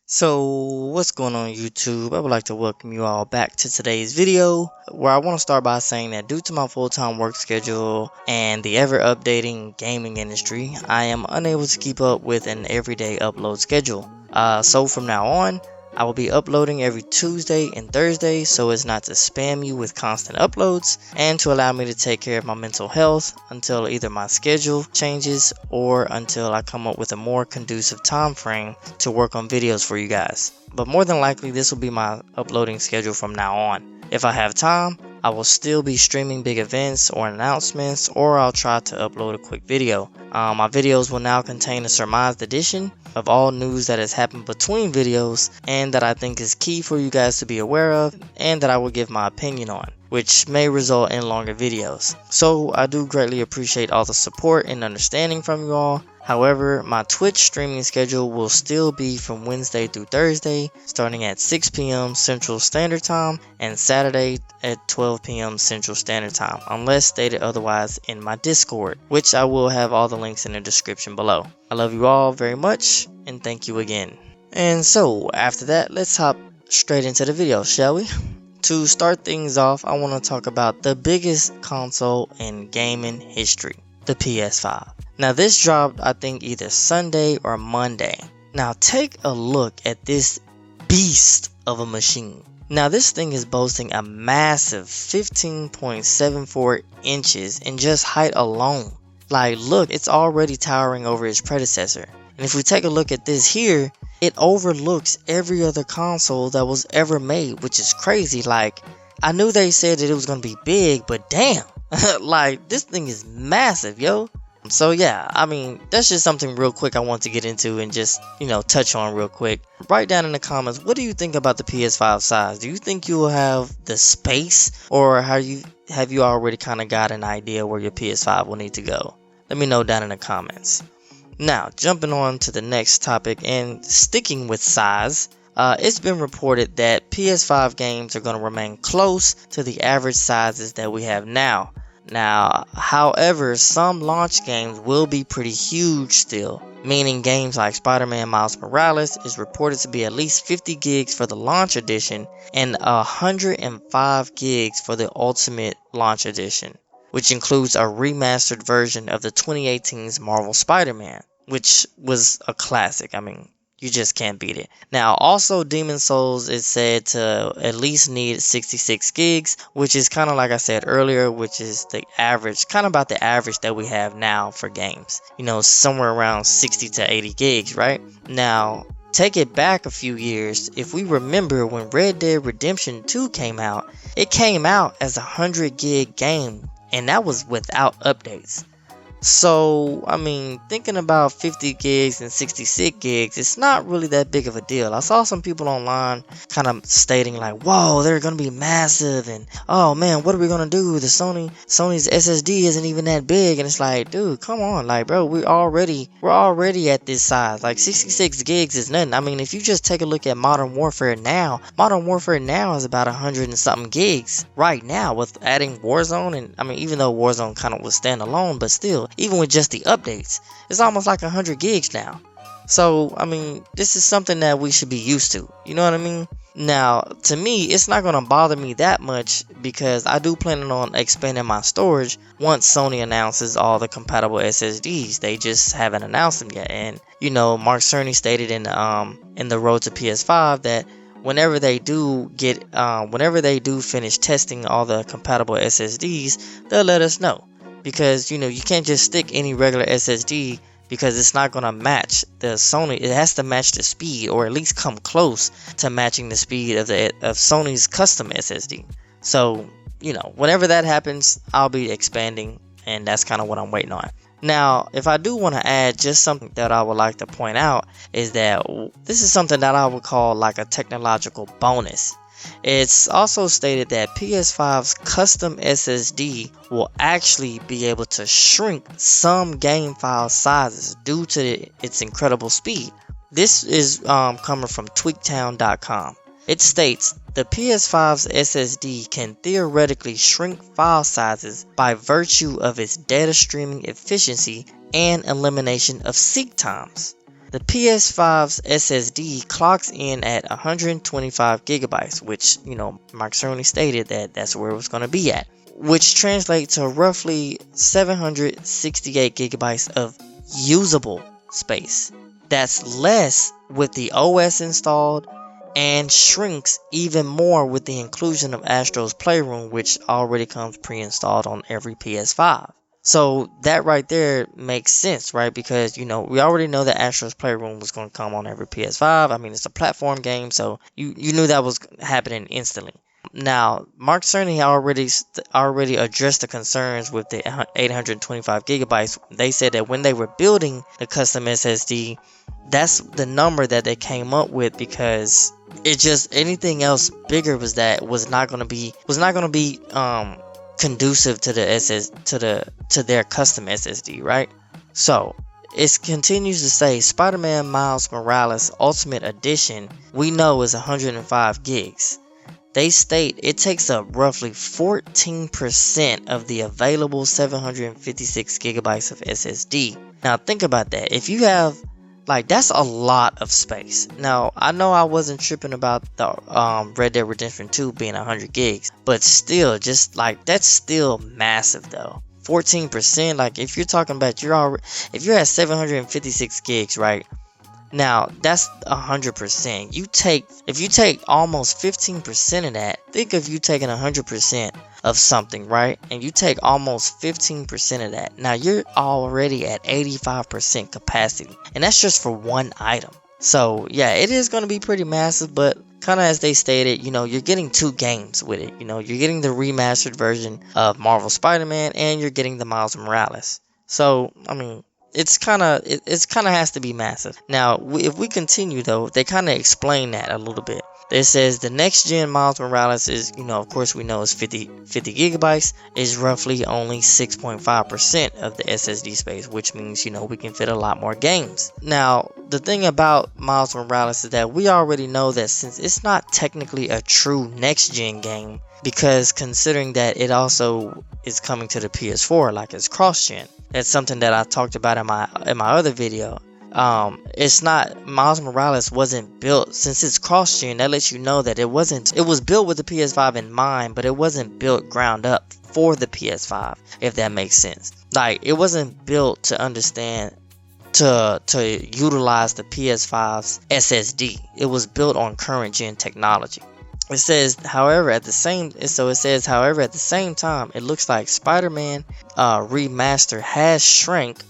So what's going on YouTube? I would like to welcome you all back to today's video, where I want to start by saying that due to my full-time work schedule and the ever-updating gaming industry, I am unable to keep up with an everyday upload schedule. So from now on, I will be uploading every Tuesday and Thursday so as not to spam you with constant uploads and to allow me to take care of my mental health until either my schedule changes or until I come up with a more conducive time frame to work on videos for you guys. But more than likely this will be my uploading schedule from now on. If I have time, I will still be streaming big events or announcements, or I'll try to upload a quick video. My videos will now contain a surmised edition of all news that has happened between videos and that I think is key for you guys to be aware of and that I will give my opinion on, which may result in longer videos. So I do greatly appreciate all the support and understanding from you all. However, my Twitch streaming schedule will still be from Wednesday through Thursday, starting at 6 p.m. Central Standard Time and Saturday at 12 p.m. Central Standard Time, unless stated otherwise in my Discord, which I will have all the links in the description below. I love you all very much, and thank you again. And so, after that, let's hop straight into the video, shall we? To start things off, I want to talk about the biggest console in gaming history, the PS5. Now this dropped I think either Sunday or Monday. Now take a look at this beast of a machine. Now this thing is boasting a massive 15.74 inches in just height alone. Like look, it's already towering over its predecessor. And if we take a look at this here, it overlooks every other console that was ever made, which is crazy. Like I knew they said that it was going to be big, but damn, like this thing is massive, yo. So yeah, I mean, that's just something real quick I want to get into and just, touch on real quick. Write down in the comments, what do you think about the PS5 size? Do you think you will have the space, or have you already kind of got an idea where your PS5 will need to go? Let me know down in the comments. Now, jumping on to the next topic and sticking with size, it's been reported that PS5 games are going to remain close to the average sizes that we have now. However, some launch games will be pretty huge still, meaning games like Spider-Man Miles Morales is reported to be at least 50 gigs for the launch edition and 105 gigs for the Ultimate Launch Edition, which includes a remastered version of the 2018's Marvel Spider-Man, which was a classic. I mean, you just can't beat it. Now, also Demon's Souls is said to at least need 66 gigs, which is kind of like I said earlier, which is the average, kind of about the average that we have now for games. Somewhere around 60 to 80 gigs, right? Now, take it back a few years. If we remember when Red Dead Redemption 2 came out, it came out as a 100 gig game, and that was without updates. So, I mean, thinking about 50 gigs and 66 gigs, it's not really that big of a deal. I saw some people online kind of stating like, whoa, they're going to be massive, and oh man, what are we going to do? The Sony's SSD isn't even that big, and it's like, dude, come on, like, bro, we're already at this size. Like 66 gigs is nothing. I mean, if you just take a look at Modern Warfare now is about 100 and something gigs right now with adding Warzone, and I mean, even though Warzone kind of was standalone, but still, even with just the updates, it's almost like 100 gigs now. So, I mean, this is something that we should be used to. You know what I mean? Now, to me, it's not going to bother me that much because I do plan on expanding my storage once Sony announces all the compatible SSDs. They just haven't announced them yet. And, Mark Cerny stated in the Road to PS5 that whenever they do finish testing all the compatible SSDs, they'll let us know. Because, you can't just stick any regular SSD because it's not going to match the Sony. It has to match the speed, or at least come close to matching the speed of Sony's custom SSD. So, whenever that happens, I'll be expanding, and that's kind of what I'm waiting on. Now, if I do want to add just something that I would like to point out is that this is something that I would call like a technological bonus. It's also stated that PS5's custom SSD will actually be able to shrink some game file sizes due to its incredible speed. This is coming from tweaktown.com. It states the PS5's SSD can theoretically shrink file sizes by virtue of its data streaming efficiency and elimination of seek times. The PS5's SSD clocks in at 125 gigabytes, which, Mark Cerny stated that that's where it was going to be at, which translates to roughly 768 gigabytes of usable space. That's less with the OS installed, and shrinks even more with the inclusion of Astro's Playroom, which already comes pre-installed on every PS5. So that right there makes sense, right? Because, we already know that Astro's Playroom was going to come on every PS5. I mean, it's a platform game, so you knew that was happening instantly. Now, Mark Cerny already addressed the concerns with the 825 gigabytes. They said that when they were building the custom SSD, that's the number that they came up with, because it just, anything else bigger was not going to be conducive to to their custom SSD, right? So it continues to say Spider-Man Miles Morales Ultimate Edition we know is 105 gigs. They state it takes up roughly 14% of the available 756 gigabytes of SSD. Now think about that. If you have, that's a lot of space. Now, I know I wasn't tripping about the Red Dead Redemption 2 being 100 gigs, but still, just that's still massive though. 14%, if you're talking about if you're at 756 gigs, right? Now, that's 100%. If you take almost 15% of that, think of you taking 100% of something, right? And you take almost 15% of that. Now, you're already at 85% capacity. And that's just for one item. So, yeah, it is going to be pretty massive, but kind of as they stated, you're getting 2 games with it. You're getting the remastered version of Marvel Spider-Man, and you're getting the Miles Morales. So, I mean, it's kind of has to be massive. Now, if we continue though, they kind of explain that a little bit. It says the next gen Miles Morales is, of course we know is 50 gigabytes, is roughly only 6.5% of the SSD space, which means, we can fit a lot more games. Now, the thing about Miles Morales is that we already know that since it's not technically a true next gen game, because considering that it also is coming to the PS4, it's cross gen. That's something that I talked about in my other video. It's not, Miles Morales wasn't built, since it's cross gen, that lets you know that it was built with the PS5 in mind, but it wasn't built ground up for the PS5, if that makes sense. It wasn't built to understand, to utilize the PS5's SSD. It was built on current gen technology. It says, however, at the same time, it looks like Spider-Man Remaster has shrank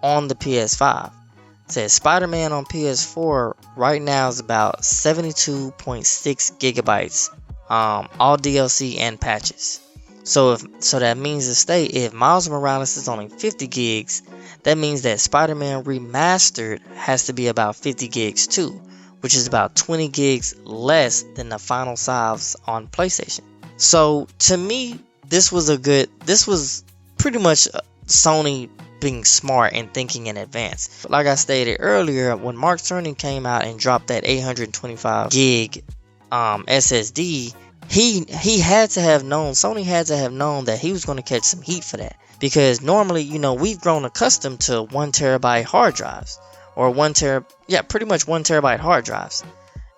on the PS5. It says Spider-Man on PS4 right now is about 72.6 gigabytes, all DLC and patches. So that means to state, if Miles Morales is only 50 gigs, that means that Spider-Man Remastered has to be about 50 gigs too, which is about 20 gigs less than the final size on PlayStation. So to me, this was pretty much Sony being smart and thinking in advance. Like I stated earlier, when Mark Cerny came out and dropped that 825 gig SSD, Sony had to have known that he was going to catch some heat for that, because normally, we've grown accustomed to 1 terabyte hard drives, or pretty much 1 terabyte hard drives.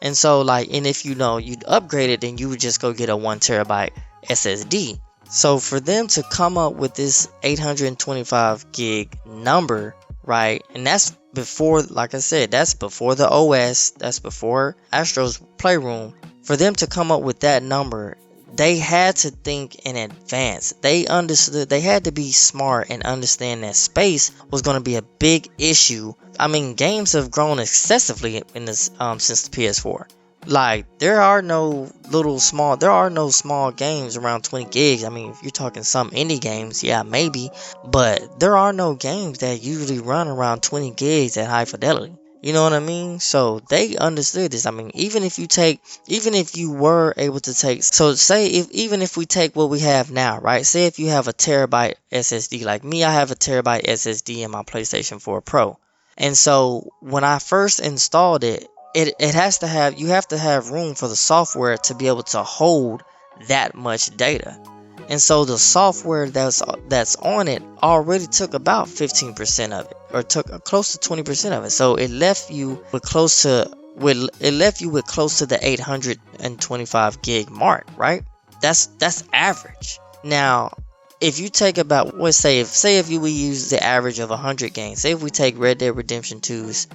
And so and if you'd upgrade it, then you would just go get a 1 terabyte SSD. So for them to come up with this 825 gig number, right? And that's before, like I said, that's before the OS, that's before Astro's Playroom. For them to come up with that number, they had to think in advance. They understood, they had to be smart and understand that space was going to be a big issue. I mean, games have grown excessively in this since the PS4. There are no small games around 20 gigs. I mean, if you're talking some indie games, yeah, maybe, but there are no games that usually run around 20 gigs at high fidelity. You know what I mean? So they understood this. I mean, even if you were able to take, so say even if we take what we have now, right? Say if you have a terabyte SSD, like me, I have a terabyte SSD in my PlayStation 4 Pro. And so when I first installed it, you have to have room for the software to be able to hold that much data. And so the software that's on it already took about 15% of it. or took close to 20% of it. So it left you with close to the 825 gig mark, right? That's average. Now, if you take about, let's say if you would use the average of 100 games, say if we take Red Dead Redemption 2's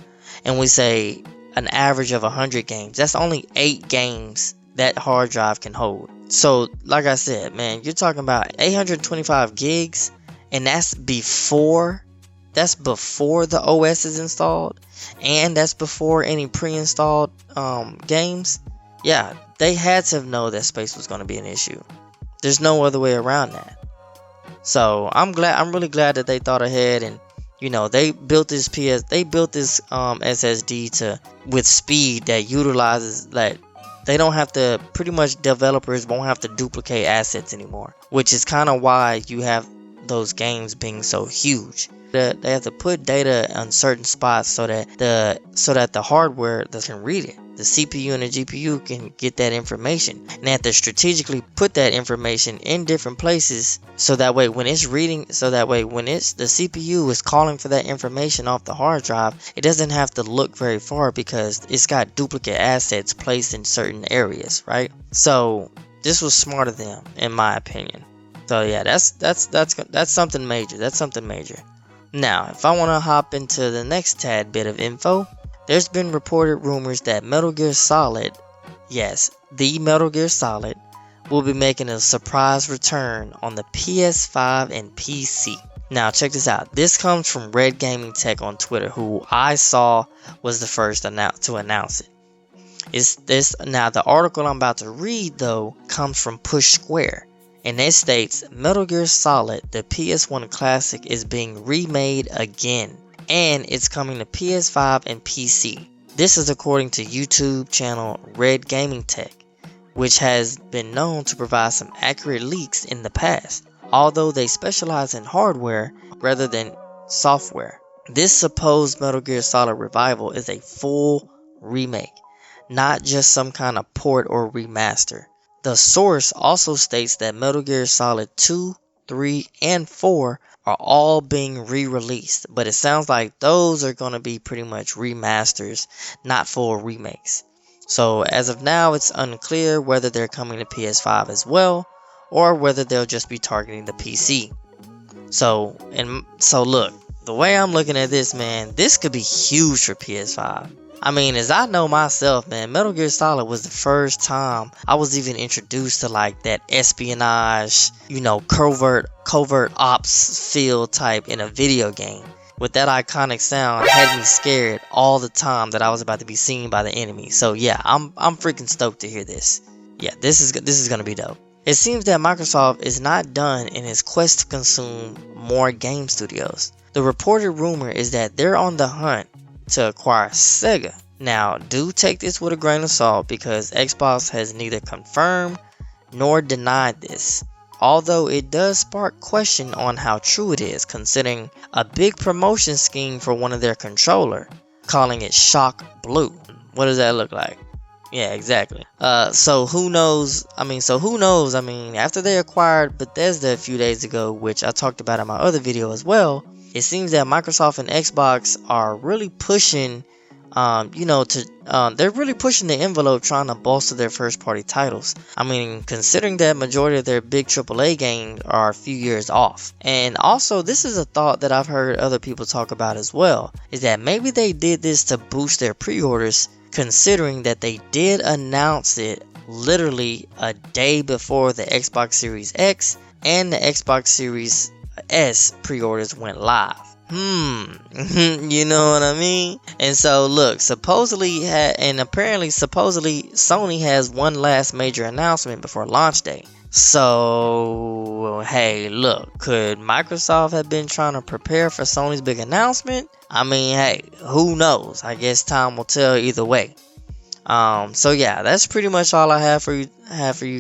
and we say an average of 100 games, that's only 8 games that hard drive can hold. So like I said, man, you're talking about 825 gigs, and that's before the OS is installed, and that's before any pre-installed games. Yeah, they had to know that space was going to be an issue. There's no other way around that. So I'm really glad that they thought ahead, and they built this SSD with speed that utilizes that. They don't have to, pretty much developers won't have to duplicate assets anymore, which is kind of why you have those games being so huge. They have to put data on certain spots so that the hardware that can read it, the CPU and the GPU can get that information, and they have to strategically put that information in different places so that way when the CPU is calling for that information off the hard drive, it doesn't have to look very far because it's got duplicate assets placed in certain areas, right? So this was smart of them, in my opinion. So yeah, that's something major. That's something major. Now, if I want to hop into the next tad bit of info, there's been reported rumors that Metal Gear Solid, yes, the Metal Gear Solid, will be making a surprise return on the PS5 and PC. Now, check this out. This comes from Red Gaming Tech on Twitter, who I saw was the first to announce it. Now, the article I'm about to read, though, comes from Push Square. And it states, Metal Gear Solid, the PS1 classic, is being remade again, and it's coming to PS5 and PC. This is according to YouTube channel Red Gaming Tech, which has been known to provide some accurate leaks in the past, although they specialize in hardware rather than software. This supposed Metal Gear Solid revival is a full remake, not just some kind of port or remaster. The source also states that Metal Gear Solid 2, 3, and 4 are all being re-released, but it sounds like those are going to be pretty much remasters, not full remakes. So as of now, it's unclear whether they're coming to PS5 as well, or whether they'll just be targeting the PC. So look, the way I'm looking at this, man, this could be huge for PS5. I mean, as I know myself, man, Metal Gear Solid was the first time I was even introduced to like that espionage, covert ops feel type in a video game. With that iconic sound, had me scared all the time that I was about to be seen by the enemy. So yeah, I'm freaking stoked to hear this. Yeah, this is gonna be dope. It seems that Microsoft is not done in its quest to consume more game studios. The reported rumor is that they're on the hunt to acquire Sega. Now, do take this with a grain of salt because Xbox has neither confirmed nor denied this, although it does spark question on how true it is, considering a big promotion scheme for one of their controller, calling it Shock Blue. What does that look like? Yeah, exactly. So who knows? After they acquired Bethesda a few days ago, which I talked about in my other video as well, it seems that Microsoft and Xbox are really pushing, they're really pushing the envelope trying to bolster their first party titles. I mean, considering that majority of their big AAA games are a few years off. And also, this is a thought that I've heard other people talk about as well, is that maybe they did this to boost their pre-orders, considering that they did announce it literally a day before the Xbox Series X and the Xbox Series S pre-orders went live. You know what I mean? And so look, supposedly Sony has one last major announcement before launch day. So hey, look, could Microsoft have been trying to prepare for Sony's big announcement? I mean, hey, who knows? I guess time will tell either way. So yeah, that's pretty much all I have for you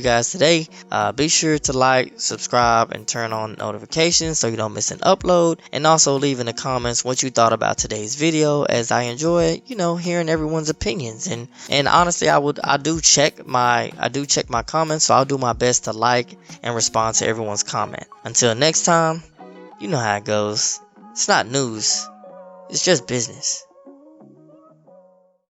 guys today. Be sure to like, subscribe, and turn on notifications so you don't miss an upload. And also leave in the comments what you thought about today's video, as I enjoy, hearing everyone's opinions. And honestly, I do check my comments, so I'll do my best to like and respond to everyone's comment. Until next time, you know how it goes. It's not news, It's just business.